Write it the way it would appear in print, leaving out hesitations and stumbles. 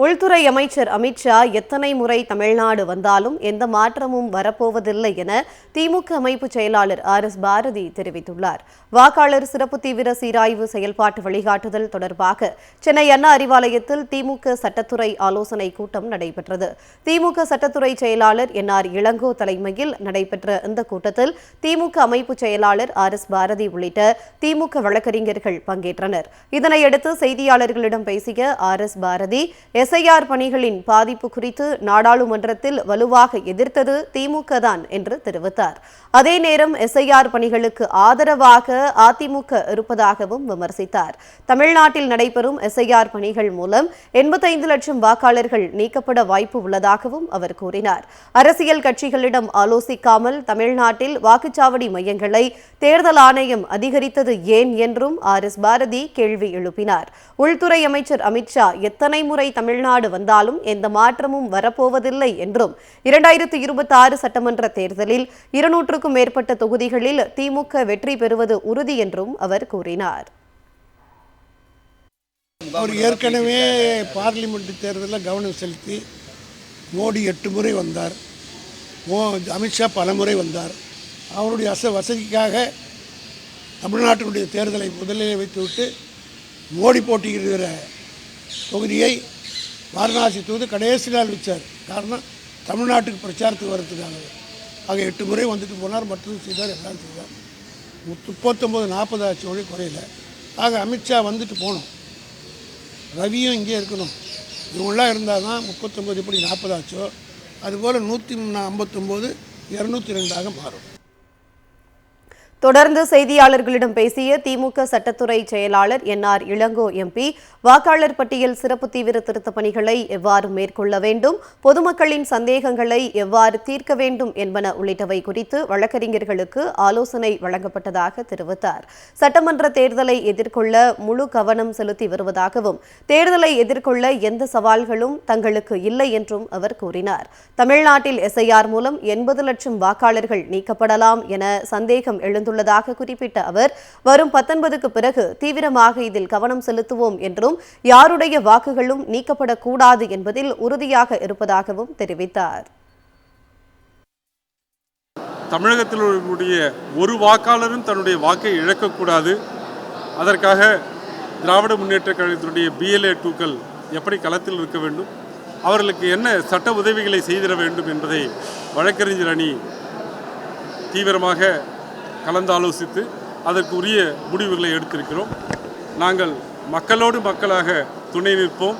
உள்துறை அமைச்சர் அமித்ஷா எத்தனை முறை தமிழ்நாடு வந்தாலும் எந்த மாற்றமும் வரப்போவதில்லை என திமுக அமைப்பு செயலாளர் RS பாரதி தெரிவித்துள்ளார். வாக்காளர் சிறப்பு தீவிர சீராய்வு செயல்பாட்டு வழிகாட்டுதல் தொடர்பாக சென்னை அண்ணா அறிவாலயத்தில் திமுக சட்டத்துறை ஆலோசனை கூட்டம் நடைபெற்றது. திமுக சட்டத்துறை செயலாளர் NR இளங்கோ தலைமையில் நடைபெற்ற இந்த கூட்டத்தில் திமுக அமைப்பு செயலாளர் RS பாரதி உள்ளிட்ட திமுக வழக்கறிஞர்கள் பங்கேற்றனர். இதனையடுத்து செய்தியாளர்களிடம் பேசிய RS பாரதி SIR பணிகளின் பாதிப்பு குறித்து நாடாளுமன்றத்தில் வலுவாக எதிர்த்தது திமுக தான் என்று தெரிவித்தார். அதே நேரம் SIR பணிகளுக்கு ஆதரவாக அதிமுக இருப்பதாகவும் விமர்சித்தார். தமிழ்நாட்டில் நடைபெறும் SIR பணிகள் மூலம் 85 லட்சம் வாக்காளர்கள் நீக்கப்பட வாய்ப்பு உள்ளதாகவும் அவர் கூறினார். அரசியல் கட்சிகளிடம் ஆலோசிக்காமல் தமிழ்நாட்டில் வாக்குச்சாவடி மையங்களை தேர்தல் ஆணையம் அதிகரித்தது ஏன் என்றும் RS பாரதி கேள்வி எழுப்பினார். உள்துறை அமைச்சர் அமித்ஷா எத்தனை முறை தமிழ்நாடு வந்தாலும் எந்த மாற்றமும் வரப்போவதில்லை என்றும் 2026 சட்டமன்ற தேர்தலில் 200க்கும் மேற்பட்ட தொகுதிகளில் திமுக வெற்றி பெறுவது உறுதி என்றும் அவர் கூறினார். அவர் ஏற்கனவே பார்லிமெண்ட் தேர்தலில் கவனம் செலுத்தி மோடி 8 முறை வந்தார், அமித்ஷா பல முறை வந்தார். அவருடைய வசதிக்காக தமிழ்நாட்டினுடைய தேர்தலை முதலில் வைத்துவிட்டு மோடி போட்டியிடுகிற தொகுதியை வாரணாசி தொகுதி கடைசி நாள் வச்சார். காரணம் தமிழ்நாட்டுக்கு பிரச்சாரத்துக்கு வர்றதுக்காக. ஆக 8 முறை வந்துட்டு போனார், மற்றதும் செய்தார், எல்லாம் செய்தார். 39-40 ஆச்சு, ஒழி குறையில. ஆக அமித்ஷா வந்துட்டு போகணும், ரவியும் இங்கே இருக்கணும். இவங்களாம் இருந்தால் தான் 39 எப்படி 40 ஆச்சோ அதுபோல் 159 202 மாறும். தொடர்ந்து செய்தியாளர்களிடம் பேசிய திமுக சட்டத்துறை செயலாளர் NR இளங்கோ MP, வாக்காளர் பட்டியல் சிறப்பு தீவிர திருத்த பணிகளை எவ்வாறு மேற்கொள்ள வேண்டும், பொதுமக்களின் சந்தேகங்களை எவ்வாறு தீர்க்க வேண்டும் என்பன உள்ளிட்டவை குறித்து வழக்கறிஞர்களுக்கு ஆலோசனை வழங்கப்பட்டதாக தெரிவித்தார். சட்டமன்ற தேர்தலை எதிர்கொள்ள முழு கவனம் செலுத்தி வருவதாகவும் தேர்தலை எதிர்கொள்ள எந்த சவால்களும் தங்களுக்கு இல்லை என்றும் அவர் கூறினார். தமிழ்நாட்டில் SIR மூலம் 80 லட்சம் வாக்காளர்கள் நீக்கப்படலாம் என சந்தேகம் எழுந்துள்ளதாக குறிப்பிட்ட அவர், வரும் 19க்கு பிறகு தீவிரமாக இதில் கவனம் செலுத்துவோம் என்றும் யாருடைய வாக்குகளும் நீக்கப்படக்கூடாது என்பதில் உறுதியாக இருப்பதாகவும் தெரிவித்தார். தமிழகத்தில் உள்ள ஒரு வாக்காளரும் தன்னுடைய வாக்கை இழக்கக்கூடாது. அதற்காக திராவிட முன்னேற்ற கழகத்தினுடைய BLA2க்கள் எப்படி களத்தில் இருக்க வேண்டும், அவர்களுக்கு என்ன சட்ட உதவிகளை செய்திட வேண்டும் என்பதை வழக்கறிஞர் அணி தீவிரமாக கலந்தாலோசித்து அதற்கு உரிய முடிவுகளை எடுத்திருக்கிறோம். நாங்கள் மக்களோடு மக்களாக துணை நிற்போம்.